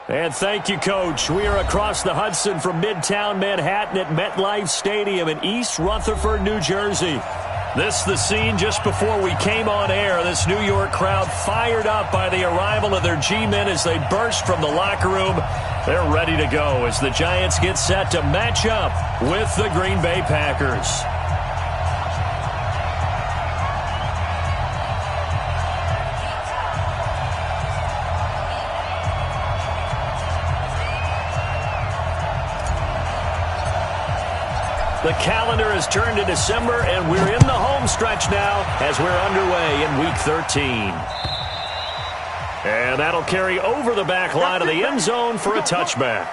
And thank you, Coach. We are across the Hudson from Midtown Manhattan at MetLife Stadium in East Rutherford, New Jersey. This is the scene just before we came on air. This New York crowd fired up by the arrival of their G-men as they burst from the locker room. They're ready to go as the Giants get set to match up with the Green Bay Packers. The calendar has turned to December, and we're in the home stretch now as we're underway in Week 13. And that'll carry over the back line of the end zone for a touchback.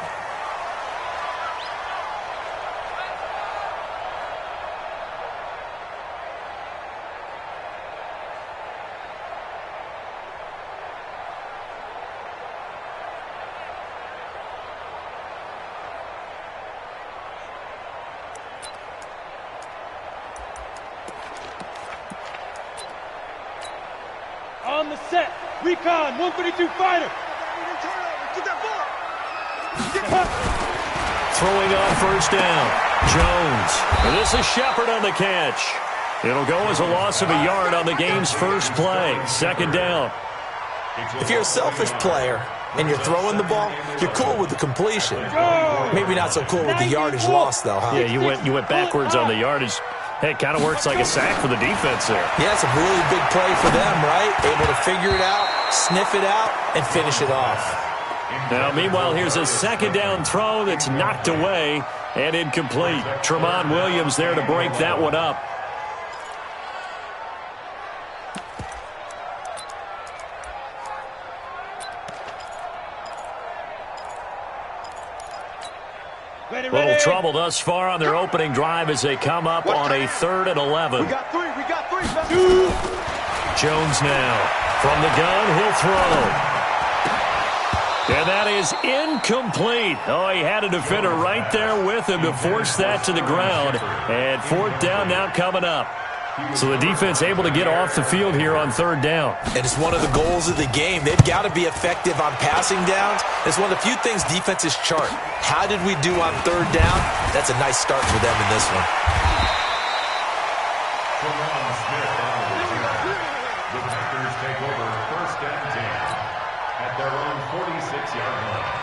On the set, recon, 132 fighter. Get that ball. Throwing on first down, Jones. And this is Shepard on the catch. It'll go as a loss of a yard on the game's first play. Second down. If you're a selfish player and you're throwing the ball, you're cool with the completion. Maybe not so cool with the yardage loss, though, huh? Yeah, you went backwards on the yardage. Hey, it kind of works like a sack for the defense there. Yeah, it's a really big play for them, right? Able to figure it out, sniff it out, and finish it off. Now, meanwhile, here's a second down throw that's knocked away and incomplete. Tramon Williams there to break that one up. Little trouble thus far on their opening drive as they come up on a 3rd and 11. We got three. Jones now from the gun, he'll throw. And that is incomplete. Oh, he had a defender right there with him to force that to the ground. And 4th down now coming up. So the defense able to get off the field here on 3rd down. And it's one of the goals of the game. They've got to be effective on passing downs. It's one of the few things defenses chart. How did we do on 3rd down? That's a nice start for them in this one. The Packers take over 1st and 10 at their own 46-yard line.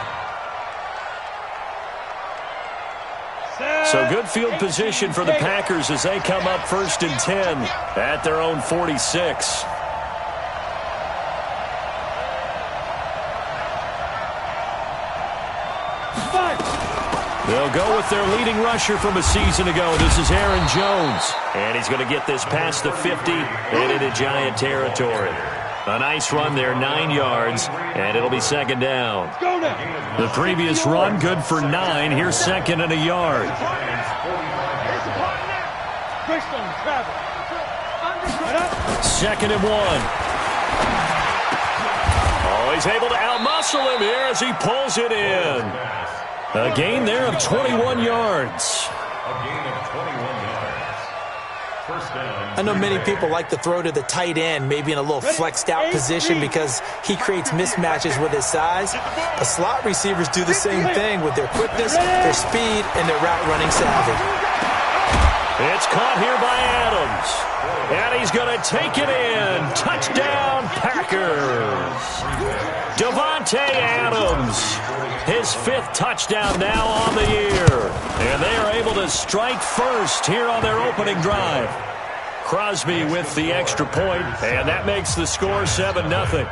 So good field position for the Packers as they come up 1st and 10 at their own 46. They'll go with their leading rusher from a season ago. This is Aaron Jones. And he's going to get this past the 50 and into Giant territory. A nice run there, 9 yards, and it'll be 2nd down. The previous run, good for 9. Here's 2nd and a yard. 2nd and 1. Oh, he's able to outmuscle him here as he pulls it in. A gain there of 21 yards. I know many people like to throw to the tight end, maybe in a little flexed out position because he creates mismatches with his size. But slot receivers do the same thing with their quickness, their speed, and their route running savvy. It's caught here by Adams. And he's going to take it in. Touchdown, Packers. Davante Adams. His 5th touchdown now on the year. And they are able to strike first here on their opening drive. Crosby with the extra point, and that makes the score 7-0.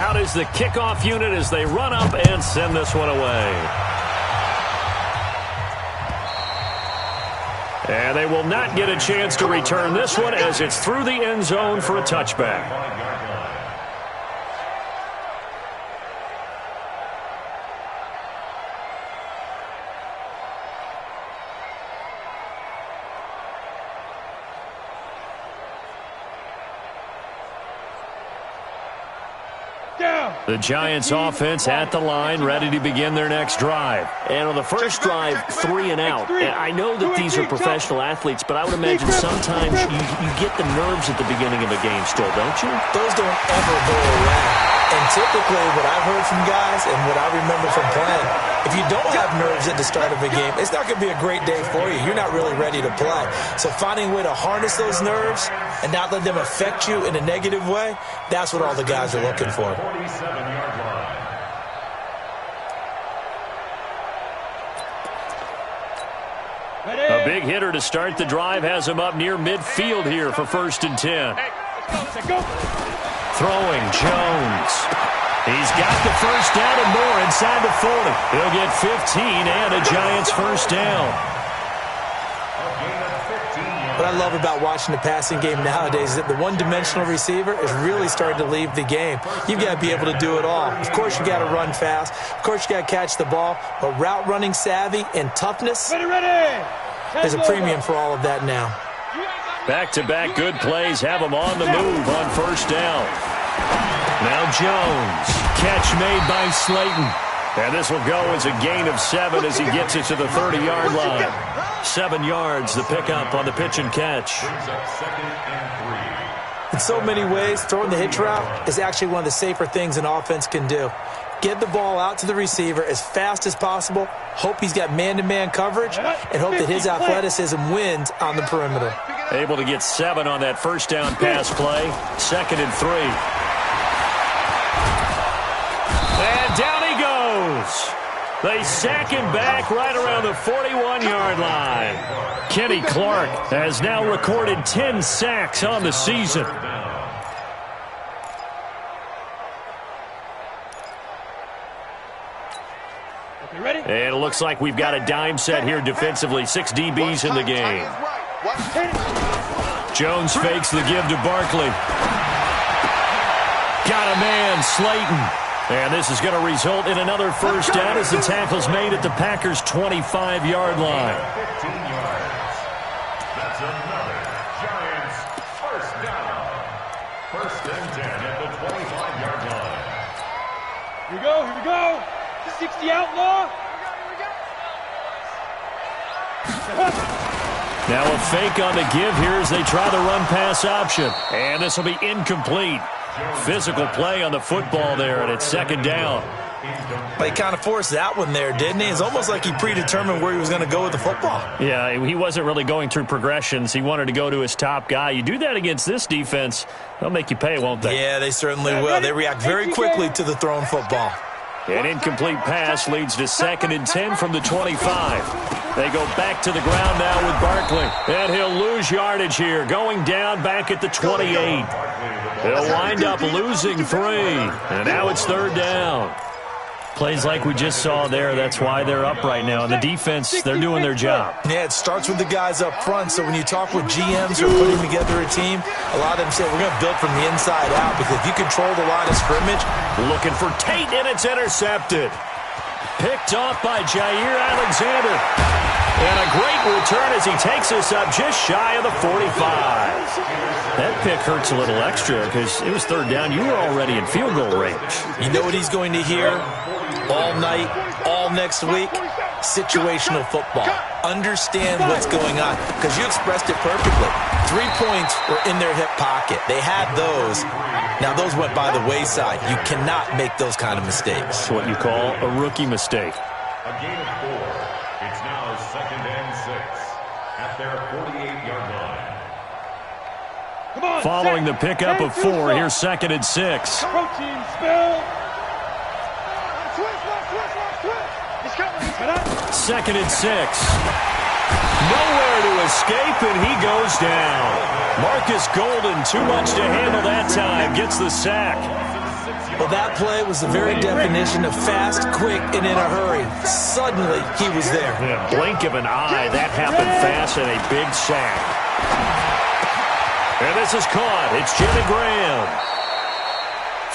Out is the kickoff unit as they run up and send this one away. And they will not get a chance to return this one as it's through the end zone for a touchback. down. The Giants offense at the line, ready to begin their next drive. And on the first drive, 3 and out. And I know that these are professional athletes, but I would imagine sometimes you get the nerves at the beginning of a game still, don't you? Those don't ever go away. And typically what I've heard from guys and what I remember from playing, if you don't have nerves at the start of a game, it's not going to be a great day for you. You're not really ready to play. So finding a way to harness those nerves and not let them affect you in a negative way, that's what all the guys are looking for. 47-yard line. A big hitter to start the drive has him up near midfield here for 1st and 10. Throwing Jones. He's got the first down and more inside the 40. He'll get 15 and a Giants first down. What I love about watching the passing game nowadays is that the one-dimensional receiver is really starting to leave the game. You've got to be able to do it all. Of course, you got to run fast. Of course, you got to catch the ball. But route running savvy and toughness, there's a premium for all of that now. Back-to-back good plays have him on the move on first down. Now Jones. Catch made by Slayton. And this will go as a gain of 7 as he gets it to the 30-yard line. 7 yards, the pickup on the pitch and catch. In so many ways, throwing the hitch route is actually one of the safer things an offense can do. Get the ball out to the receiver as fast as possible, hope he's got man-to-man coverage, and hope that his athleticism wins on the perimeter. Able to get 7 on that first down pass play. 2nd and 3. And down he goes. They sack him back right around the 41-yard line. Kenny Clark has now recorded 10 sacks on the season. And it looks like we've got a dime set here defensively. 6 DBs in the game. Jones fakes the give to Barkley. Got a man, Slayton. And this is going to result in another first down as the tackle's made at the Packers' 25-yard line. 15 yards. That's another Giants first down. 1st and 10 at the 25-yard line. Here we go, here we go. 60 outlaw. Now a fake on the give here as they try the run-pass option. And this will be incomplete. Physical play on the football there, and it's 2nd down. But he kind of forced that one there, didn't he? It's almost like he predetermined where he was going to go with the football. Yeah, he wasn't really going through progressions. He wanted to go to his top guy. You do that against this defense, they'll make you pay, won't they? Yeah, they certainly will. They react very quickly to the thrown football. An incomplete pass leads to 2nd and 10 from the 25. They go back to the ground now with Barkley. And he'll lose yardage here, going down back at the 28. He'll wind up losing 3. And now it's 3rd down. Plays like we just saw there, that's why they're up right now. And the defense, they're doing their job. Yeah, it starts with the guys up front. So when you talk with GMs who are putting together a team, a lot of them say, we're going to build from the inside out. Because if you control the line of scrimmage. Looking for Tate, and it's intercepted. Picked off by Jair Alexander. And a great return as he takes us up just shy of the 45. That pick hurts a little extra because it was 3rd down. You were already in field goal range. You know what he's going to hear all night, all next week? Situational football. Understand what's going on because you expressed it perfectly. 3 points were in their hip pocket. They had those. Now, those went by the wayside. You cannot make those kind of mistakes. It's what you call a rookie mistake. A gain of 4. It's now 2nd and 6 at their 48-yard line. Following the pickup of 4, here's 2nd and 6. Protein spill. 2nd and 6. Nowhere to escape, and he goes down. Marcus Golden, too much to handle that time, gets the sack. Well, that play was the very definition of fast, quick, and in a hurry. Suddenly, he was there. In a blink of an eye, that happened fast and a big sack. And this is caught. It's Jimmy Graham.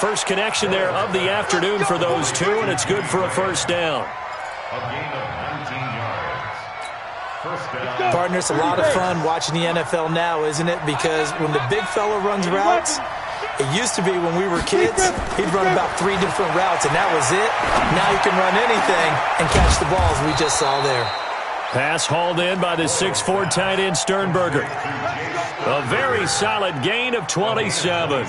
First connection there of the afternoon for those two, and it's good for a first down. A gain of 19 yards. First down. Partner, it's a lot of fun watching the NFL now, isn't it? Because when the big fella runs routes, It used to be when we were kids, he'd run about 3 different routes, and that was it. Now he can run anything and catch the balls we just saw there. Pass hauled in by the 6'4" tight end Sternberger. A very solid gain of 27.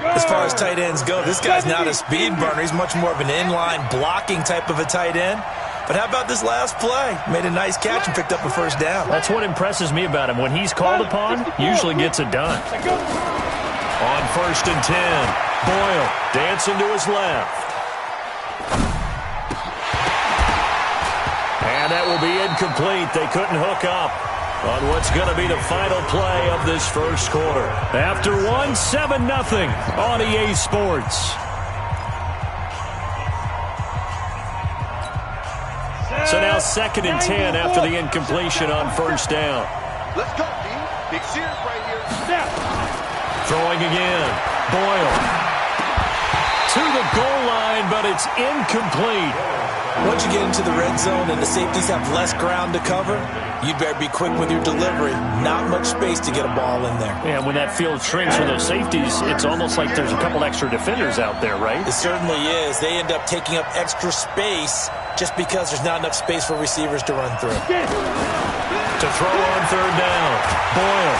As far as tight ends go, this guy's not a speed burner. He's much more of an inline blocking type of a tight end. But how about this last play? Made a nice catch and picked up a first down. That's what impresses me about him. When he's called upon, usually gets it done. On 1st and 10, Boyle dancing to his left. And that will be incomplete. They couldn't hook up on what's going to be the final play of this first quarter. After one, 7-0 on EA Sports. So now 2nd and 10 after the incompletion on first down. Let's go, D. Big series right here. Throwing again. Boyle. To the goal line, but it's incomplete. Once you get into the red zone and the safeties have less ground to cover, you'd better be quick with your delivery. Not much space to get a ball in there. Yeah, when that field shrinks for those safeties, it's almost like there's a couple extra defenders out there, right? It certainly is. They end up taking up extra space just because there's not enough space for receivers to run through. To throw on 3rd down. Boyle.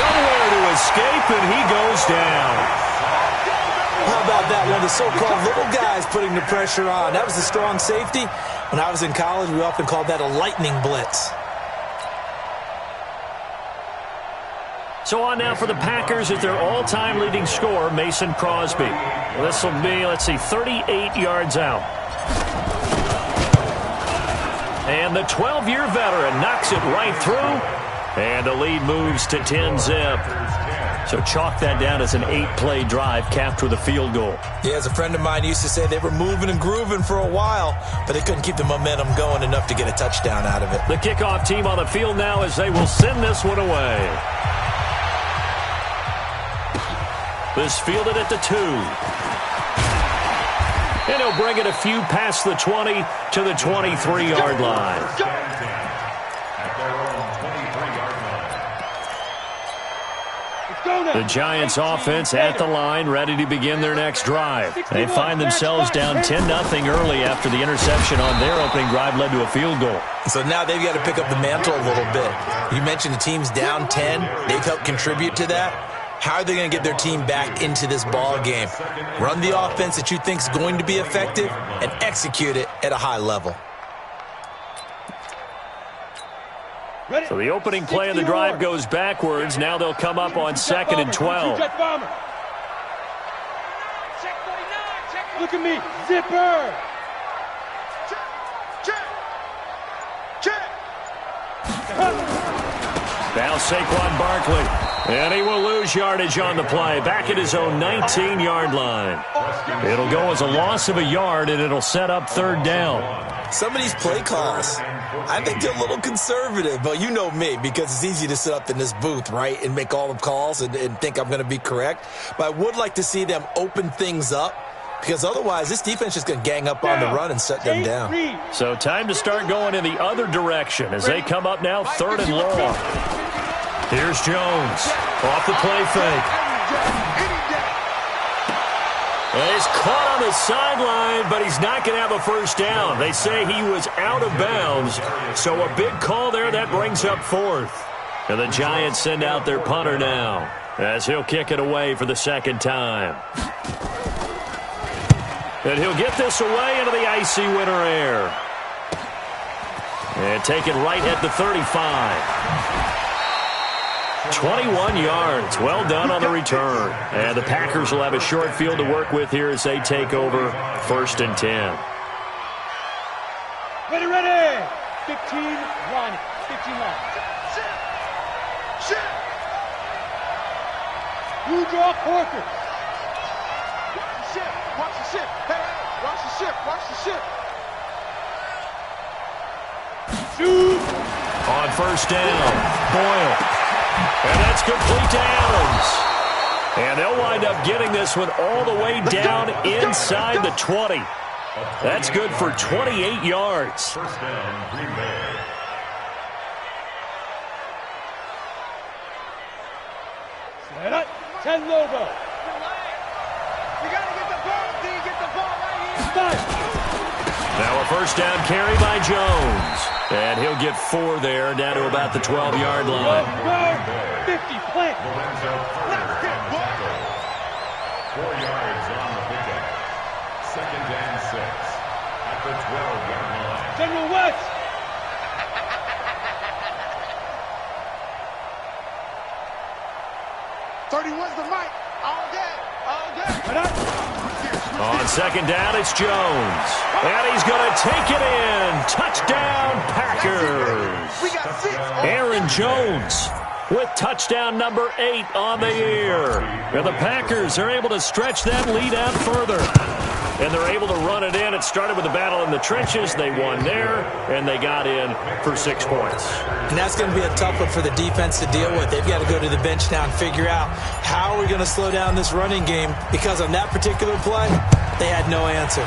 Nowhere to escape, and he goes down. How about that? One of the so-called little guys putting the pressure on. That was a strong safety. When I was in college, we often called that a lightning blitz. So on now for the Packers at their all-time leading scorer, Mason Crosby. This will be, 38 yards out. And the 12-year veteran knocks it right through. And the lead moves to 10-zip. So chalk that down as an 8-play drive capped with a field goal. Yeah, as a friend of mine used to say, they were moving and grooving for a while, but they couldn't keep the momentum going enough to get a touchdown out of it. The kickoff team on the field now as they will send this one away. This fielded at the 2. And he'll bring it a few past the 20 to the 23-yard line. The Giants offense at the line, ready to begin their next drive. They find themselves down 10-0 early after the interception on their opening drive led to a field goal. So now they've got to pick up the mantle a little bit. You mentioned the team's down 10. They've helped contribute to that. How are they going to get their team back into this ball game? Run the offense that you think is going to be effective and execute it at a high level. So the opening play of the drive goes backwards. Now they'll come up on 2nd and 12. Look at me, zipper. Now Saquon Barkley, and he will lose yardage on the play. Back at his own 19-yard line. It'll go as a loss of a yard, and it'll set up 3rd down. Some of these play calls, I think they're a little conservative, but you know me, because it's easy to sit up in this booth, right, and make all the calls and think I'm going to be correct. But I would like to see them open things up, because otherwise this defense is going to gang up on the run and shut them down. So time to start going in the other direction as they come up now 3rd and long. Here's Jones off the play fake. He's caught on the sideline, but he's not going to have a first down. They say he was out of bounds, so a big call there. That brings up 4th. And the Giants send out their punter now as he'll kick it away for the 2nd time. And he'll get this away into the icy winter air. And take it right at the 35. 21 yards. Well done on the return. And the Packers will have a short field to work with here as they take over 1st and 10. Ready. 15 line. 15 line. You draw Porker. Watch the ship. Watch the ship. Hey, watch the ship. Watch the ship. Shoot. On 1st down, Boyle. And that's complete to Adams. And they'll wind up getting this one all the way down inside the 20. That's good for 28 yards. First down, Green Bay. Set up. 10 logo. You gotta get the ball, D. Get the ball right here. Now a first down carry by Jones. And he'll get 4 there, down to about the 12-yard line. Go. 50. Plant. Let's get ball. 4 yards on the pickup. 2nd and 6 at the 12-yard line. General West. Where's the mic? All day. All day. On 2nd down, it's Jones. And he's going to take it in. Touchdown, Packers. We got 6. Aaron Jones with touchdown number 8 on the year. And the Packers are able to stretch that lead out further. And they're able to run it in. It started with a battle in the trenches. They won there, and they got in for 6 points. And that's going to be a tough one for the defense to deal with. They've got to go to the bench now and figure out how are we going to slow down this running game, because on that particular play, they had no answer.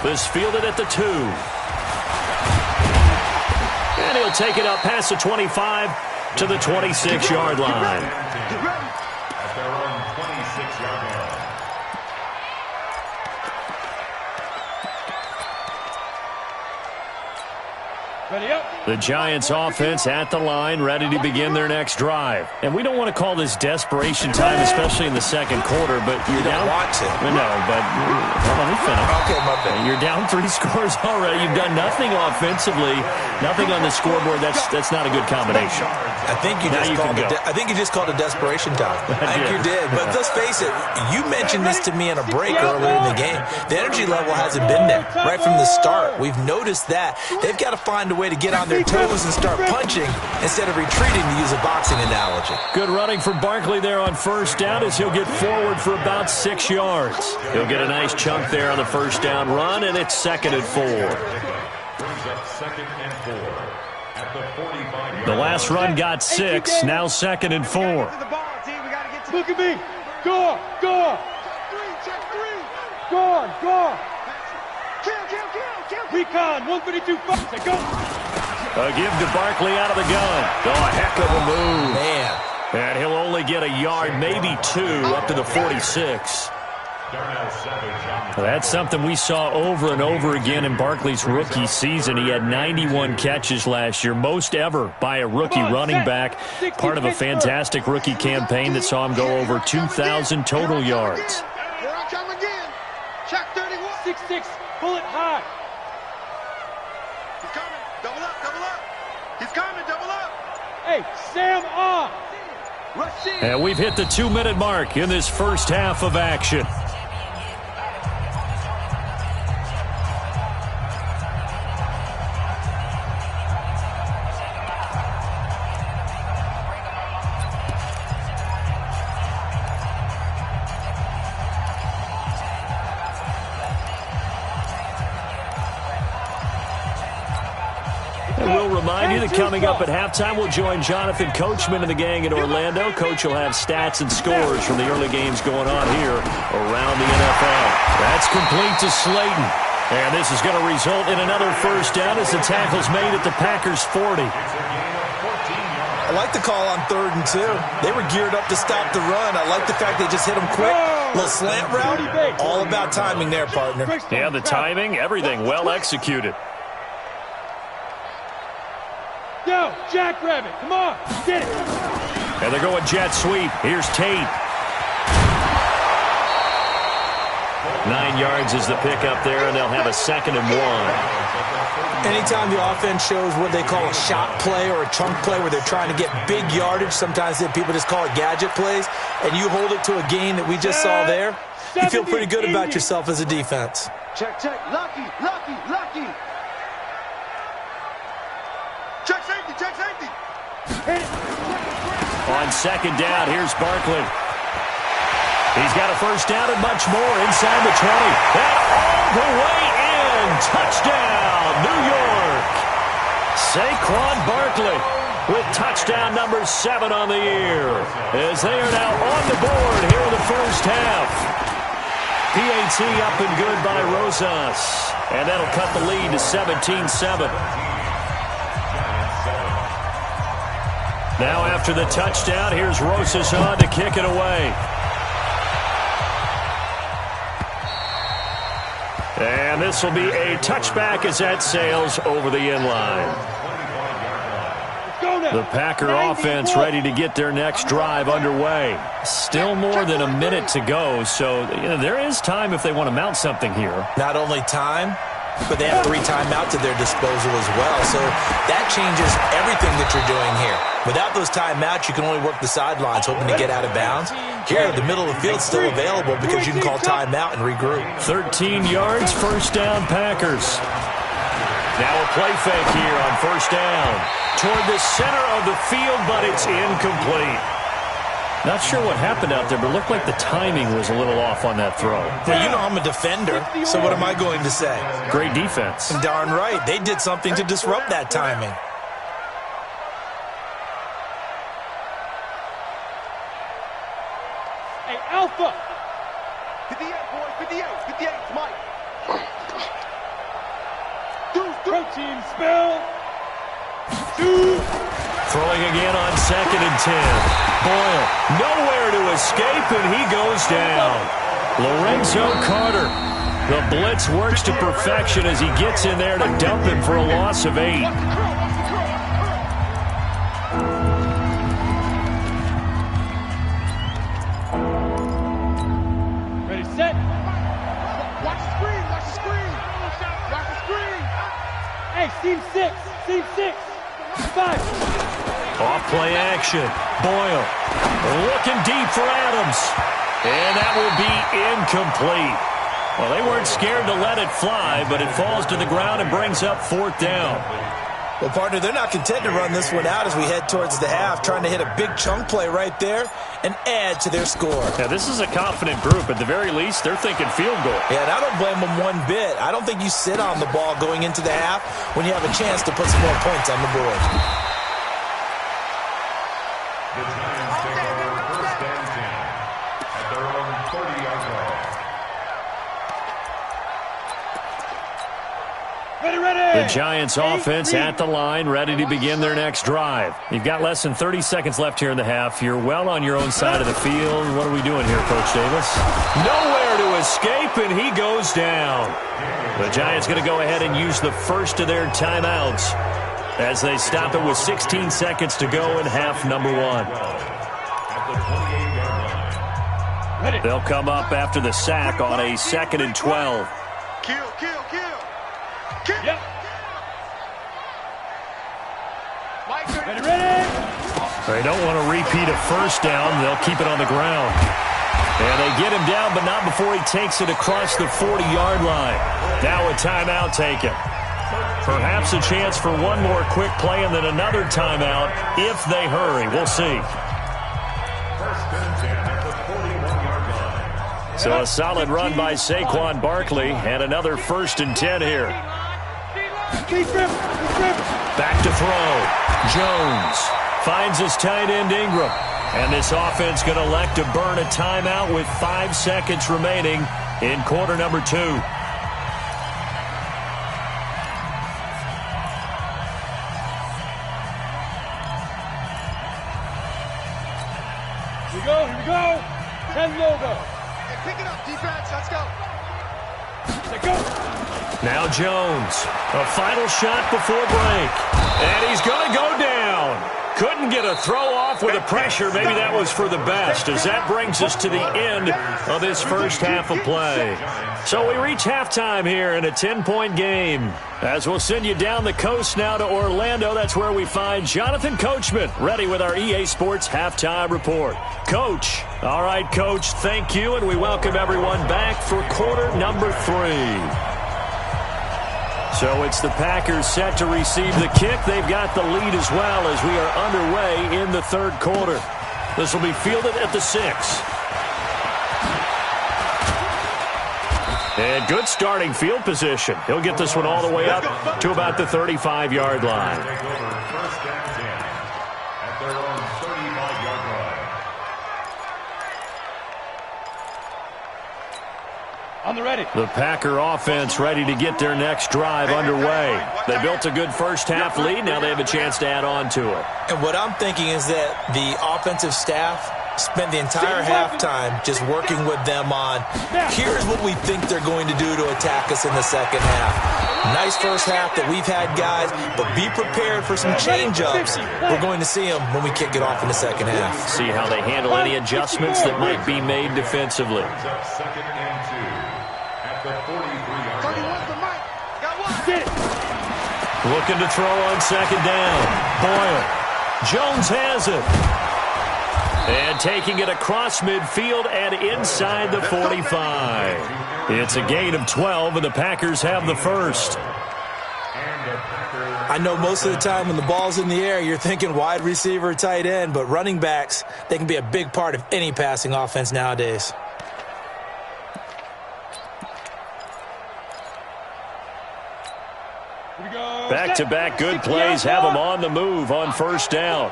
This fielded at the 2. And he'll take it up past the 25 to the 26-yard line. At their own 26-yard line. Ready up. The Giants offense at the line, ready to begin their next drive. And we don't want to call this desperation time, especially in the second quarter, but you're down. Want to. No, but let me finish. Okay, my bad. You're down 3 scores already. You've done nothing offensively, nothing on the scoreboard. That's not a good combination. I think you just called it desperation time. I think you did. But let's face it, you mentioned this to me in a break earlier in the game. The energy level hasn't been there right from the start. We've noticed that. They've got to find a way to get on their toes and start punching instead of retreating, to use a boxing analogy. Good running for Barkley there on first down as he'll get forward for about 6 yards. He'll get a nice chunk there on the first down run, and it's 2nd and 4. Brings up 2nd and 4 at the 45-yard The last run got 6, now 2nd and 4. Look at me. Go. Check 3. Go. Kill. Recon. 152. Say go. A give to Barkley out of the gun. Oh, a heck of a move. Man. And he'll only get a yard, maybe 2, up to the 46. That's something we saw over and over again in Barkley's rookie season. He had 91 catches last year, most ever by a rookie running back, part of a fantastic rookie campaign that saw him go over 2,000 total yards. Here I come again. Check 31. 6'6". Bullet high. He's coming. Double up. He's coming. Double up. Hey, Sam on. Rashid. And we've hit the 2-minute mark in this first half of action. Remind you that coming up at halftime, we'll join Jonathan Coachman and the gang in Orlando. Coach will have stats and scores from the early games going on here around the NFL. That's complete to Slayton. And this is going to result in another first down as the tackle's made at the Packers' 40. I like the call on 3rd and 2. They were geared up to stop the run. I like the fact they just hit them quick. Little slant route. All about timing there, partner. Yeah, the timing, everything well executed. Yo, Jackrabbit, come on, get it. And they're going jet sweep. Here's Tate. 9 yards is the pickup there, and they'll have a 2nd and 1. Anytime the offense shows what they call a shot play or a chunk play where they're trying to get big yardage, sometimes people just call it gadget plays, and you hold it to a gain that we just saw there, you feel pretty good about yourself as a defense. Check. Lucky. Check safety. On 2nd down, here's Barkley. He's got a first down and much more inside the 20. And all the way in. Touchdown, New York. Saquon Barkley with touchdown number 7 on the year, as they are now on the board here in the first half. PAT up and good by Rosas. And that'll cut the lead to 17-7. Now after the touchdown, here's Rosas on to kick it away. And this will be a touchback as that sails over the end line. The Packer offense ready to get their next drive underway. Still more than a minute to go, so there is time if they want to mount something here. Not only time, but they have 3 timeouts at their disposal as well, so that changes everything that you're doing here. Without those timeouts, you can only work the sidelines, hoping to get out of bounds. Here, the middle of the field's still available because you can call timeout and regroup. 13 yards, first down, Packers. Now a play fake here on first down. Toward the center of the field, but it's incomplete. Not sure what happened out there, but it looked like the timing was a little off on that throw. Well, you know I'm a defender, so what am I going to say? Great defense. Darn right. They did something to disrupt that timing. Hey, Alpha! 58, boys, 58, 58, it's Mike. Protein spell. 2. Throwing again on 2nd and 10. Boyle, nowhere to escape, and he goes down. Lorenzo Carter. The blitz works to perfection as he gets in there to dump him for a loss of 8. Ready, set. Watch the screen, watch the screen. Watch the screen. Hey, seam 6. Seam 6. 5. Off play action. Boyle looking deep for Adams. And that will be incomplete. Well, they weren't scared to let it fly, but it falls to the ground and brings up 4th down. Well, partner, they're not content to run this one out as we head towards the half, trying to hit a big chunk play right there and add to their score. Now, this is a confident group. At the very least, they're thinking field goal. Yeah, and I don't blame them one bit. I don't think you sit on the ball going into the half when you have a chance to put some more points on the board. The Giants take over first and 10 at their own 30-yard line. The Giants offense at the line, ready to begin their next drive. You've got less than 30 seconds left here in the half. You're well on your own side of the field. What are we doing here, Coach Davis? Nowhere to escape, and he goes down. The Giants going to go ahead and use the first of their timeouts as they stop it with 16 seconds to go in half number 1. They'll come up after the sack on a 2nd and 12. Kill. Yep. Ready. They don't want to repeat a first down. They'll keep it on the ground. And they get him down, but not before he takes it across the 40-yard line. Now a timeout taken. Perhaps a chance for one more quick play and then another timeout if they hurry. We'll see. First and 10 at the 41-yard line. So a solid run by Saquon Barkley and another 1st and 10 here. Back to throw. Jones finds his tight end Ingram. And this offense going to elect to burn a timeout with 5 seconds remaining in quarter number 2. Here we go. 10 logo. Hey, pick it up, defense, let's go. Let go. Now Jones, a final shot before break. And he's going to go down. Couldn't get a throw off with the pressure. Maybe that was for the best, as that brings us to the end of this first half of play. So we reach halftime here in a 10-point game. As we'll send you down the coast now to Orlando, that's where we find Jonathan Coachman, ready with our EA Sports Halftime Report. Coach. All right, Coach, thank you, and we welcome everyone back for quarter number 3. So it's the Packers set to receive the kick. They've got the lead as well as we are underway in the 3rd quarter. This will be fielded at the 6. And good starting field position. He'll get this one all the way up to about the 35-yard line. Take over first and 10 at their own 35-yard line. On the ready. The Packer offense ready to get their next drive underway. They built a good first-half lead. Now they have a chance to add on to it. And what I'm thinking is that the offensive staff spent the entire halftime just working with them on, here's what we think they're going to do to attack us in the second half. Nice first half that we've had, guys, but be prepared for some change-ups. We're going to see them when we kick it off in the second half. See how they handle any adjustments that might be made defensively. Second and 2 at the 43-yard line. Looking to throw on second down. Boyle. Jones has it. And taking it across midfield and inside the 45. It's a gain of 12, and the Packers have the first. I know most of the time when the ball's in the air, you're thinking wide receiver, tight end, but running backs, they can be a big part of any passing offense nowadays. Back-to-back good plays have them on the move on first down.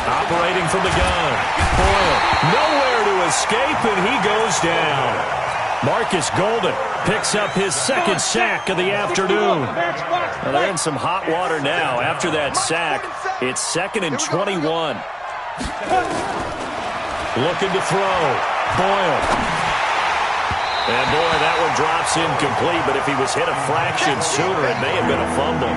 Operating from the gun. Boyle, nowhere to escape, and he goes down. Marcus Golden picks up his second sack of the afternoon. Well, they're in some hot water now. After that sack, it's 2nd and 21. Looking to throw. Boyle. And, boy, that one drops incomplete, but if he was hit a fraction sooner, it may have been a fumble.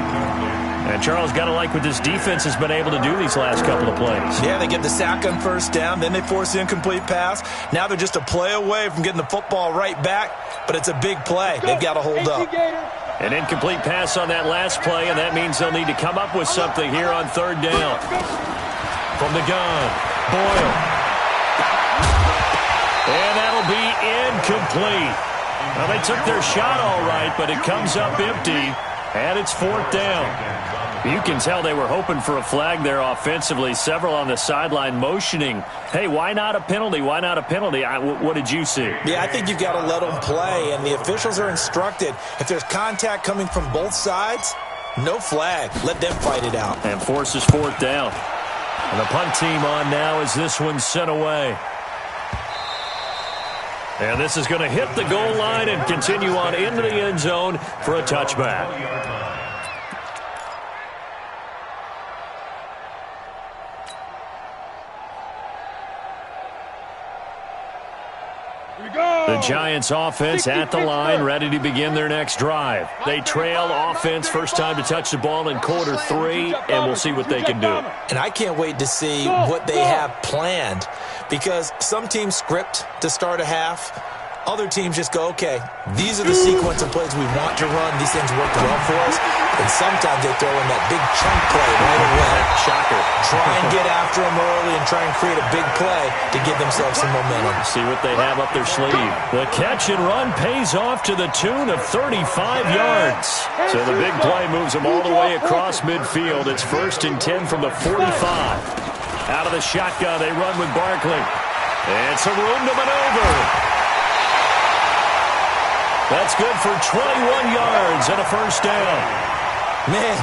And Charles, got to like what this defense has been able to do these last couple of plays. Yeah, they get the sack on first down, then they force the incomplete pass. Now they're just a play away from getting the football right back, but it's a big play. They've got to hold up. An incomplete pass on that last play, and that means they'll need to come up with something here on third down. From the gun, Boyle. And that'll be incomplete. Now, they took their shot all right, but it comes up empty, and it's fourth down. You can tell they were hoping for a flag there offensively. Several on the sideline motioning, hey, why not a penalty? Why not a penalty? What did you see? Yeah, I think you've got to let them play, and the officials are instructed. If there's contact coming from both sides, no flag. Let them fight it out. And forces fourth down. And the punt team on now as this one's sent away. And this is going to hit the goal line and continue on into the end zone for a touchback. The Giants offense at the line, ready to begin their next drive. They trail offense, first time to touch the ball in quarter 3, and we'll see what they can do. And I can't wait to see what they have planned, because some teams script to start a half. Other teams just go, okay, these are the sequence of plays we want to run. These things worked well for us. And sometimes they throw in that big chunk play right away. Shocker. Try and get after them early and try and create a big play to give themselves some momentum. See what they have up their sleeve. The catch and run pays off to the tune of 35 yards. So the big play moves them all the way across midfield. It's 1st and 10 from the 45. Out of the shotgun, they run with Barkley. And some room to maneuver. That's good for 21 yards and a first down. Man,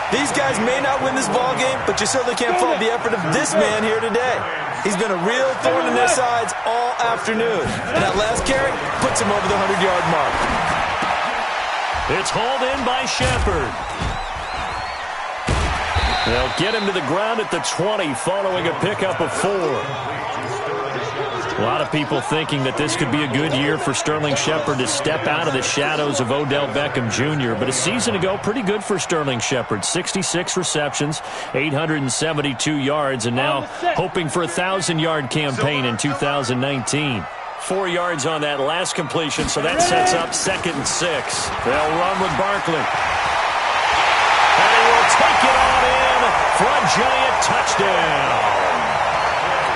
these guys may not win this ball game, but you certainly can't fault the effort of this man here today. He's been a real thorn in their sides all afternoon. And that last carry puts him over the 100-yard mark. It's hauled in by Shepard. They'll get him to the ground at the 20 following a pickup of 4. A lot of people thinking that this could be a good year for Sterling Shepard to step out of the shadows of Odell Beckham Jr. But a season ago, pretty good for Sterling Shepard. 66 receptions, 872 yards, and now hoping for a 1,000-yard campaign in 2019. 4 yards on that last completion, so that sets up 2nd and 6. They'll run with Barkley. And he will take it on in for a giant touchdown.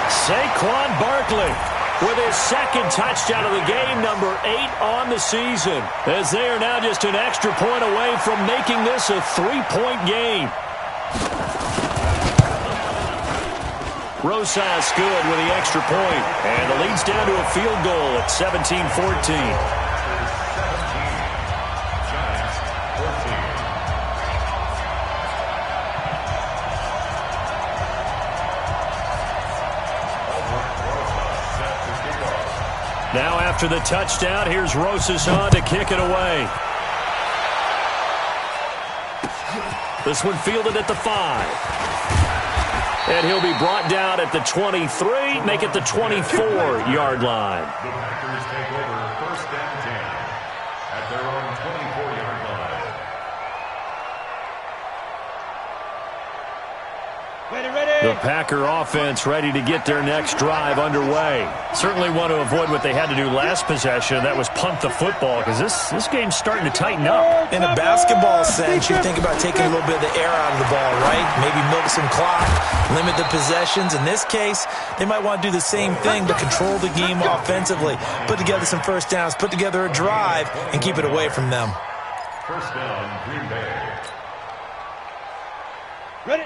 Saquon Barkley with his second touchdown of the game, number 8 on the season, as they are now just an extra point away from making this a 3-point game. Rosas good with the extra point, and the lead's down to a field goal at 17-14. Now after the touchdown, here's Rosas on to kick it away. This one fielded at the 5. And he'll be brought down at the 23, make it the 24-yard line. The Packers take over first and 10 at their own 24-yard line. The Packer offense ready to get their next drive underway. Certainly want to avoid what they had to do last possession, and that was punt the football, because this game's starting to tighten up. In a basketball sense, you think about taking a little bit of the air out of the ball, right? Maybe milk some clock, limit the possessions. In this case, they might want to do the same thing, but control the game offensively. Put together some first downs, put together a drive, and keep it away from them. First down, Green Bay.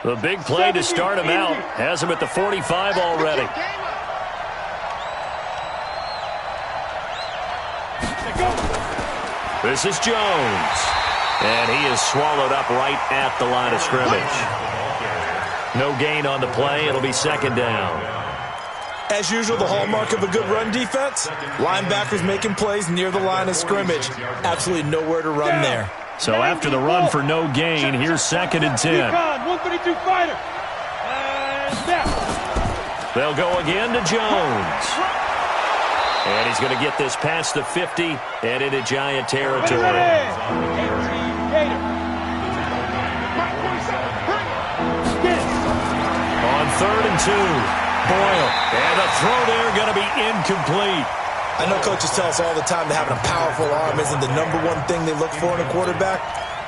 The big play to start him out has him at the 45 already. This is Jones. And he is swallowed up right at the line of scrimmage. No gain on the play. It'll be second down. As usual, the hallmark of a good run defense, linebackers making plays near the line of scrimmage. Absolutely nowhere to run there. So after the run for no gain, here's second and 10. 132 fighter. They'll go again to Jones. And he's going to get this past the 50 and into Giant territory. On 3rd and 2, Boyle. And the throw there going to be incomplete. I know coaches tell us all the time that having a powerful arm isn't the #1 thing they look for in a quarterback.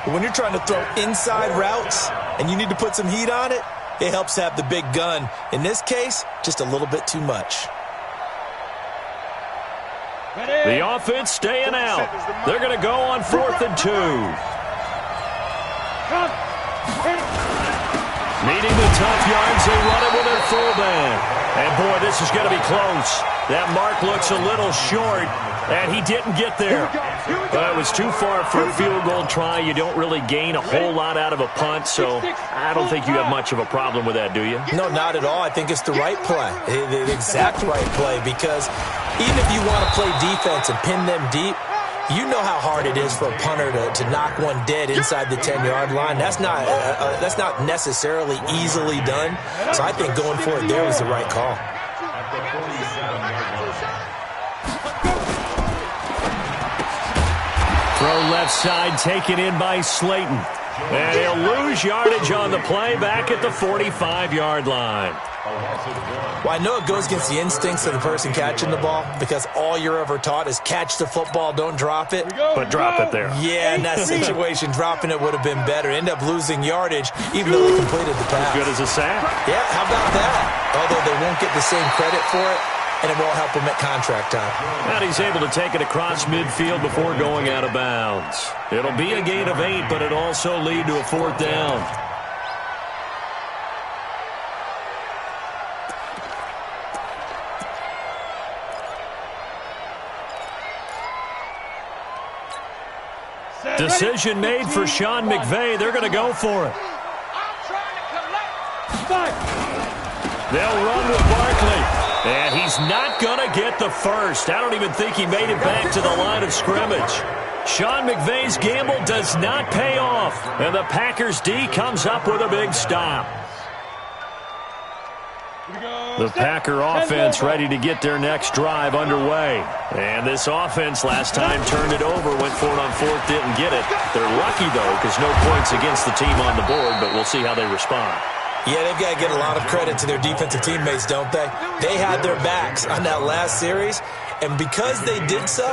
But when you're trying to throw inside routes and you need to put some heat on it, it helps to have the big gun. In this case, just a little bit too much. The offense staying out. They're going to go on 4th and 2. Needing the tough yards, they run it with their fullback. And, boy, this is going to be close. That mark looks a little short, and he didn't get there. But it was too far for a field goal try. You don't really gain a whole lot out of a punt, so I don't think you have much of a problem with that, do you? No, not at all. I think it's the right play, the exact right play, because even if you want to play defense and pin them deep, you know how hard it is for a punter to knock one dead inside the 10-yard line. That's not necessarily easily done. So I think going for it there was the right call. At the 47-yard line. Throw left side, taken in by Slayton. And he'll lose yardage on the play back at the 45-yard line. Well, I know it goes against the instincts of the person catching the ball because all you're ever taught is catch the football, don't drop it. But drop it there. Yeah, in that situation, dropping it would have been better. End up losing yardage even though they completed the pass. As good as a sack. Yeah, how about that? Although they won't get the same credit for it, and it won't help them at contract time. And he's able to take it across midfield before going out of bounds. It'll be a gain of 8, but it'll also lead to a 4th down. Decision made for Sean McVay. They're going to go for it. They'll run with Barkley. And he's not going to get the first. I don't even think he made it back to the line of scrimmage. Sean McVay's gamble does not pay off. And the Packers D comes up with a big stop. The Packer offense ready to get their next drive underway. And this offense last time turned it over, went for it on 4th, didn't get it. They're lucky, though, because no points against the team on the board, but we'll see how they respond. Yeah, they've got to get a lot of credit to their defensive teammates, don't they? They had their backs on that last series, and because they did so,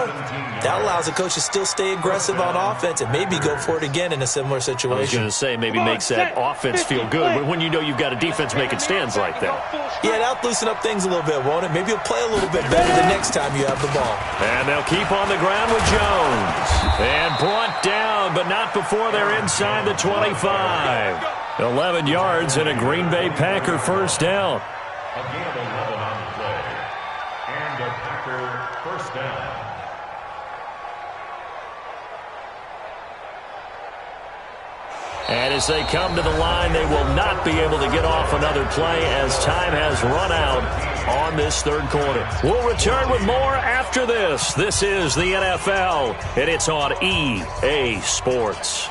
that allows the coach to still stay aggressive on offense and maybe go for it again in a similar situation. I was going to say maybe makes that offense feel good, but when you know you've got a defense making stands like that. Yeah, that'll loosen up things a little bit, won't it? Maybe you'll play a little bit better the next time you have the ball. And they'll keep on the ground with Jones. And brought down, but not before they're inside the 25. 11 yards and a Green Bay Packer first down. A gain of 11 on the play. And a Packer first down. And as they come to the line, they will not be able to get off another play as time has run out. on this third quarter. We'll return with more after this. This is the NFL, and it's on EA Sports.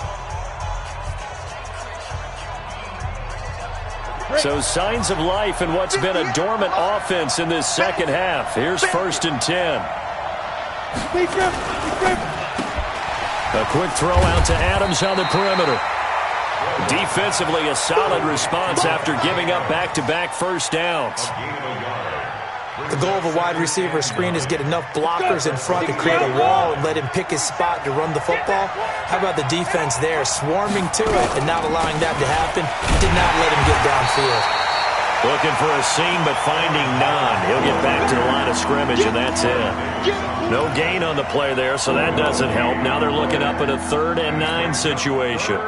So signs of life in what's been a dormant offense in this second half. Here's 1st and 10. A quick throw out to Adams on the perimeter. Defensively, a solid response after giving up back-to-back first downs. The goal of a wide receiver screen is get enough blockers in front to create a wall and let him pick his spot to run the football. How about the defense there, swarming to it and not allowing that to happen? Did not let him get downfield. Looking for a seam, but finding none. He'll get back to the line of scrimmage, and that's it. No gain on the play there, so that doesn't help. Now they're looking up at a 3rd and 9 situation.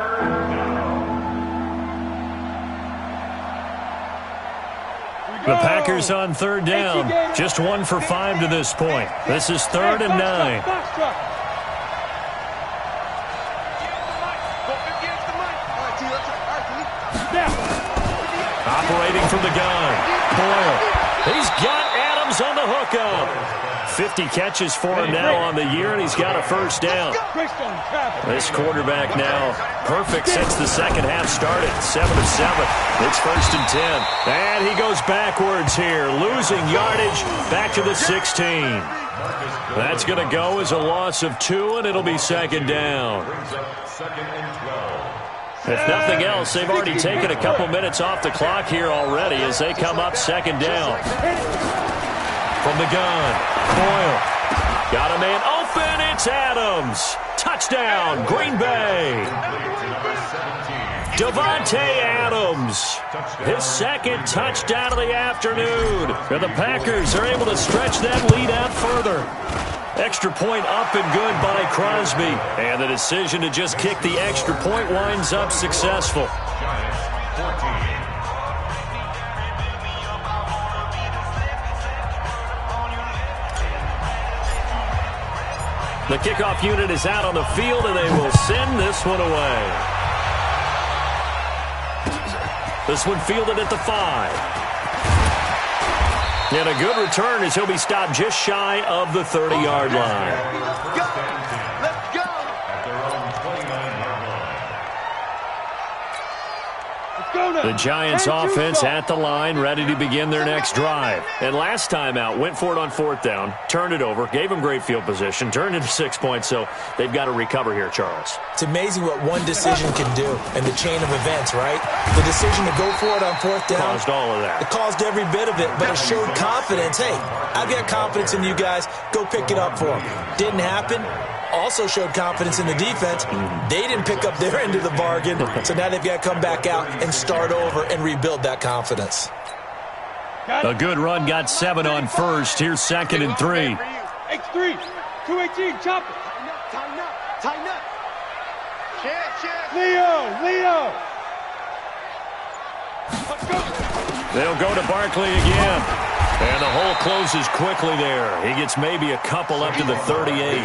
The Packers on 3rd down. Just 1 for 5 to this point. This is 3rd and 9. Operating from the gun. Boyle. He's got Adams on the hookup. 50 catches for him now on the year, and he's got a 1st down. This quarterback now perfect since the second half started. 7 of 7. It's 1st and 10. And he goes backwards here, losing yardage back to the 16. That's going to go as a loss of 2, and it'll be 2nd down. If nothing else, they've already taken a couple minutes off the clock here already as they come up 2nd down. From the gun, Boyle. Got a man open, it's Adams. Touchdown, Green Bay. Davante Adams, his 2nd touchdown of the afternoon. And the Packers are able to stretch that lead out further. Extra point up and good by Crosby. And the decision to just kick the extra point winds up successful. The kickoff unit is out on the field, and they will send this one away. This one fielded at the 5. And a good return as he'll be stopped just shy of the 30-yard line. Let's go. The Giants offense at the line, ready to begin their next drive. And last time out, went for it on 4th down, turned it over, gave them great field position, turned into 6 points, so they've got to recover here, Charles. It's amazing what one decision can do in the chain of events, right? The decision to go for it on 4th down. Caused all of that. It caused every bit of it, but it showed confidence. Hey, I've got confidence in you guys. Go pick it up for them. Didn't happen. Also showed confidence in the defense. They didn't pick up their end of the bargain, so now they've got to come back out and start over and rebuild that confidence. A good run, got 7 on 1st. Here's 2nd and 3. X3, 218, chop it. Tighten up, tighten up. Check. Leo. Let's go. They'll go to Barkley again. And the hole closes quickly there. He gets maybe a couple up to the 38.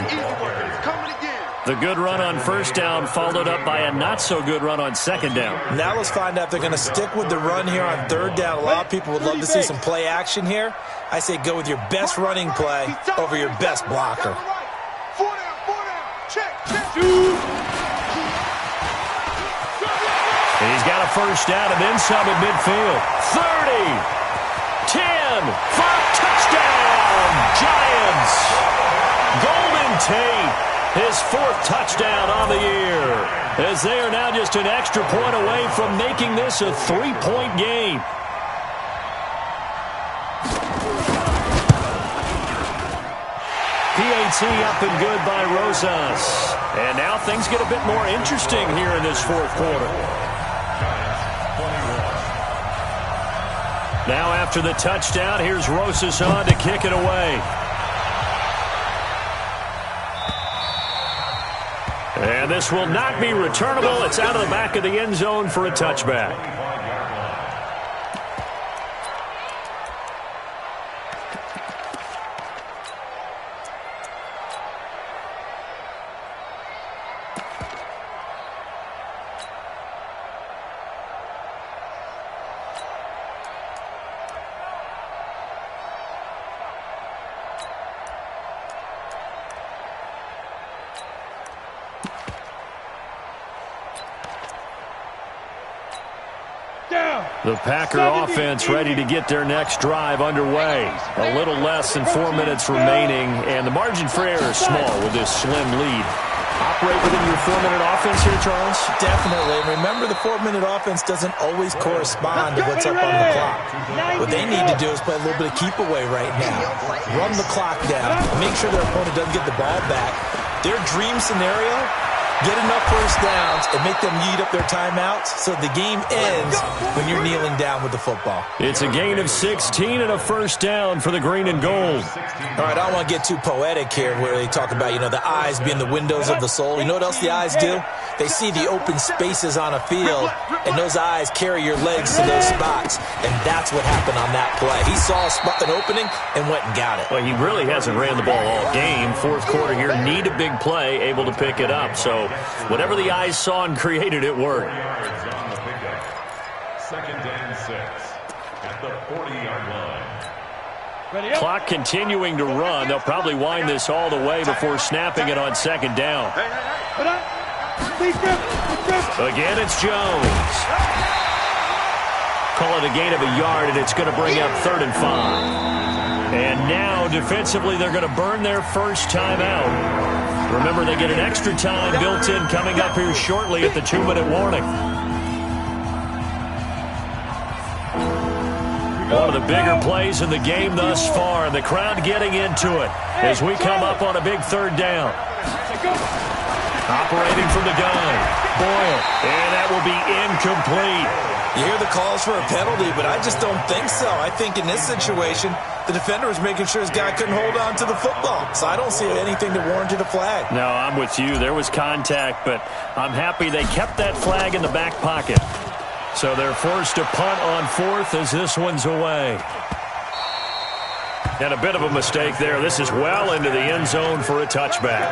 The good run on 1st down followed up by a not-so-good run on 2nd down. Now let's find out if they're going to stick with the run here on 3rd down. A lot of people would love to see some play action here. I say go with your best running play over your best blocker. 4 down. Check. He's got a 1st down and then some at midfield. 30. 10, 5, touchdown, Giants. Golden Tate, his 4th touchdown on the year, as they are now just an extra point away from making this a 3-point game. PAT up and good by Rosas. And now things get a bit more interesting here in this 4th quarter. Now after the touchdown, here's Rosas on to kick it away. And this will not be returnable. It's out of the back of the end zone for a touchback. The Packer offense ready to get their next drive underway. A little less than 4 minutes remaining, and the margin for error is small with this slim lead. Operate within your 4-minute offense here, Charles? Definitely. And remember, the 4-minute offense doesn't always correspond to what's up on the clock. What they need to do is play a little bit of keep away right now. Run the clock down. Make sure their opponent doesn't get the ball back. Their dream scenario, get enough first downs and make them eat up their timeouts so the game ends when you're kneeling down with the football. It's a gain of 16 and a first down for the green and gold. All right, I don't want to get too poetic here where they talk about, the eyes being the windows of the soul. You know what else the eyes do? They see the open spaces on a field, and those eyes carry your legs to those spots, and that's what happened on that play. He saw an opening and went and got it. Well, he really hasn't ran the ball all game. Fourth quarter here, need a big play, able to pick it up. So whatever the eyes saw and created, it worked. Second and 6 at the 40-yard line. Clock continuing to run. They'll probably wind this all the way before snapping it on second down. Again, it's Jones. Call it a gain of a yard, and it's going to bring up 3rd and 5. And now, defensively, they're going to burn their first time out. Remember, they get an extra time built in coming up here shortly at the 2-minute warning. One of the bigger plays in the game thus far, and the crowd getting into it as we come up on a big 3rd down. Operating from the gun, Boyle, and that will be incomplete. You hear the calls for a penalty, but I just don't think so. I think in this situation, the defender was making sure his guy couldn't hold on to the football. So I don't see anything that warranted a flag. No, I'm with you. There was contact, but I'm happy they kept that flag in the back pocket. So they're forced to punt on 4th as this one's away. And a bit of a mistake there. This is well into the end zone for a touchback.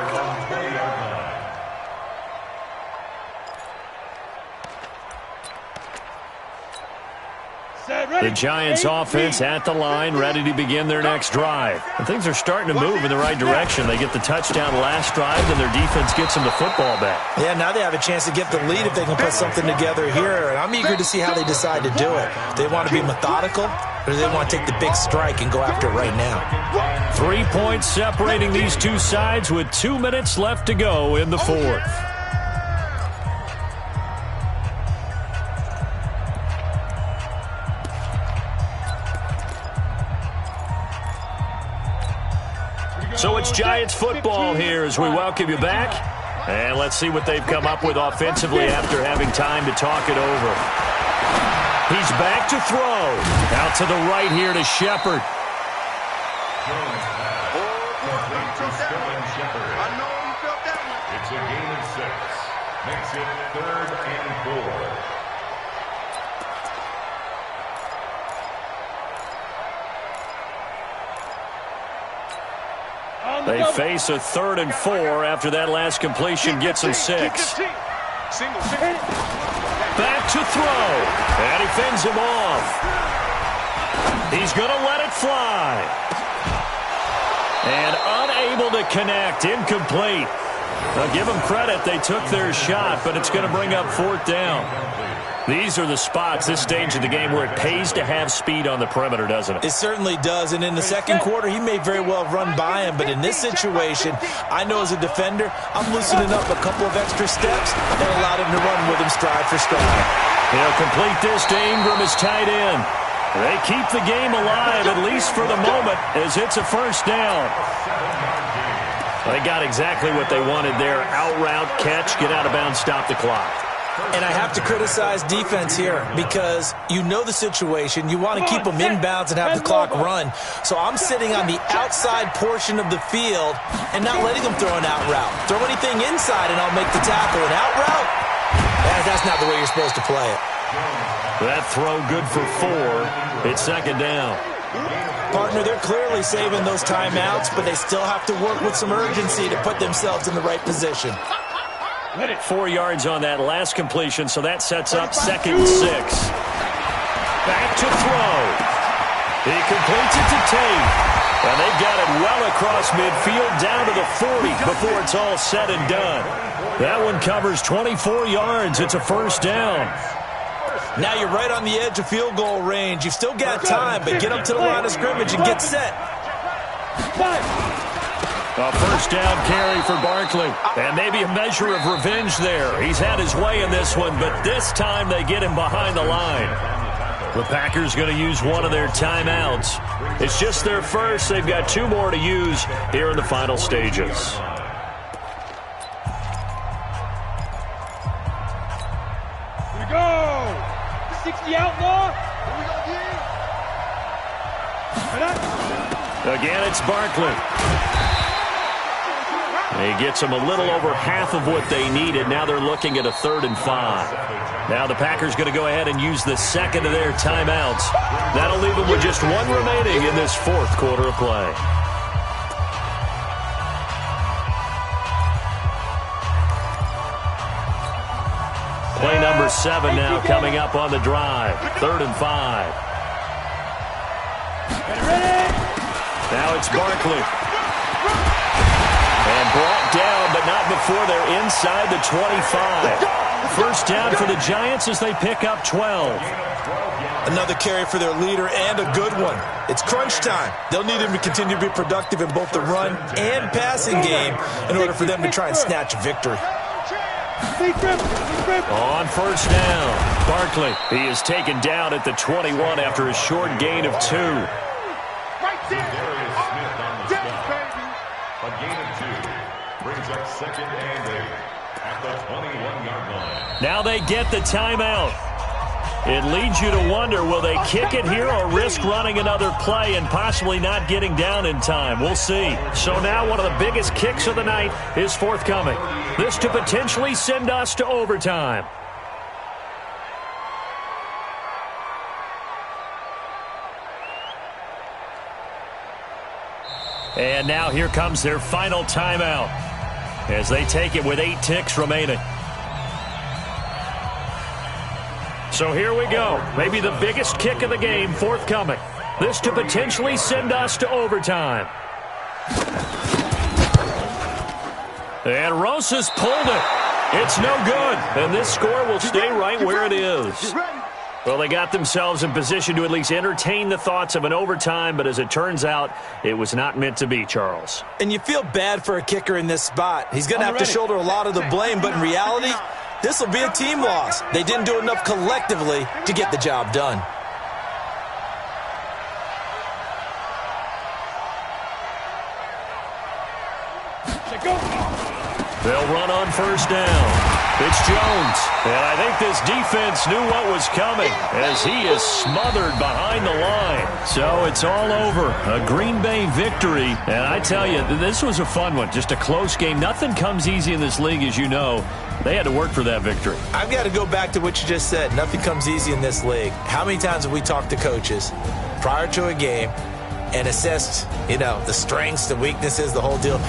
The Giants offense at the line, ready to begin their next drive. And things are starting to move in the right direction. They get the touchdown last drive, and their defense gets them the football back. Yeah, now they have a chance to get the lead if they can put something together here. And I'm eager to see how they decide to do it. Do they want to be methodical, or do they want to take the big strike and go after it right now? 3 points separating these two sides with 2 minutes left to go in the 4th. So it's Giants football here as we welcome you back. And let's see what they've come up with offensively after having time to talk it over. He's back to throw. Out to the right here to Shepard. It's a gain of 6. Makes it 3rd and 4. They face a 3rd and 4 after that last completion gets them 6. Back to throw. And he fends him off. He's going to let it fly. And unable to connect. Incomplete. Now give them credit. They took their shot, but it's going to bring up 4th down. These are the spots, this stage of the game, where it pays to have speed on the perimeter, doesn't it? It certainly does, and in the second quarter, he may very well have run by him, but in this situation, I know as a defender, I'm loosening up a couple of extra steps and allowed him to run with him stride for stride. He'll complete this to Ingram as tight end. They keep the game alive, at least for the moment, as it's a first down. They got exactly what they wanted there. Out route, catch, get out of bounds, stop the clock. And I have to criticize defense here because you know the situation. You want to keep them inbounds and have the clock run. So I'm sitting on the outside portion of the field and not letting them throw an out route. Throw anything inside and I'll make the tackle. An out route? That's not the way you're supposed to play it. That throw good for 4. It's second down. Partner, they're clearly saving those timeouts, but they still have to work with some urgency to put themselves in the right position. 4 yards on that last completion, so that sets up 2nd and 6. Back to throw. He completes it to Tate. And they've got it well across midfield down to the 40 before it's all said and done. That one covers 24 yards. It's a first down. Now you're right on the edge of field goal range. You've still got time, but get up to the line of scrimmage and get set. A first down carry for Barkley. And maybe a measure of revenge there. He's had his way in this one, but this time they get him behind the line. The Packers going to use one of their timeouts. It's just their first. They've got 2 more to use here in the final stages. Here we go. 60 outlaw. Here we go, Again, it's Barkley. He gets them a little over half of what they needed. Now they're looking at a 3rd and 5. Now the Packers going to go ahead and use the second of their timeouts. That'll leave them with just 1 remaining in this 4th quarter of play. Play number 7 now coming up on the drive. 3rd and 5. Now it's Barkley. And brought down, but not before they're inside the 25. First down for the Giants as they pick up 12. Another carry for their leader and a good one. It's crunch time. They'll need him to continue to be productive in both the run and passing game in order for them to try and snatch a victory. On first down, Barkley. He is taken down at the 21 after a short gain of 2. A gain of 2 brings up 2nd and 8 at the 21-yard line. Now they get the timeout. It leads you to wonder, will they kick it here or risk running another play and possibly not getting down in time? We'll see. So now one of the biggest kicks of the night is forthcoming. This to potentially send us to overtime. And now here comes their final timeout as they take it with 8 ticks remaining. So here we go. Maybe the biggest kick of the game forthcoming. This to potentially send us to overtime. And Rosas pulled it. It's no good. And this score will stay right where it is. Well, they got themselves in position to at least entertain the thoughts of an overtime, but as it turns out, it was not meant to be, Charles. And you feel bad for a kicker in this spot. He's going to have to shoulder a lot of the blame, but in reality, this will be a team loss. They didn't do enough collectively to get the job done. They'll run on first down. It's Jones. And I think this defense knew what was coming as he is smothered behind the line. So it's all over. A Green Bay victory. And I tell you, this was a fun one. Just a close game. Nothing comes easy in this league, as you know. They had to work for that victory. I've got to go back to what you just said. Nothing comes easy in this league. How many times have we talked to coaches prior to a game and assessed, the strengths, the weaknesses, the whole deal?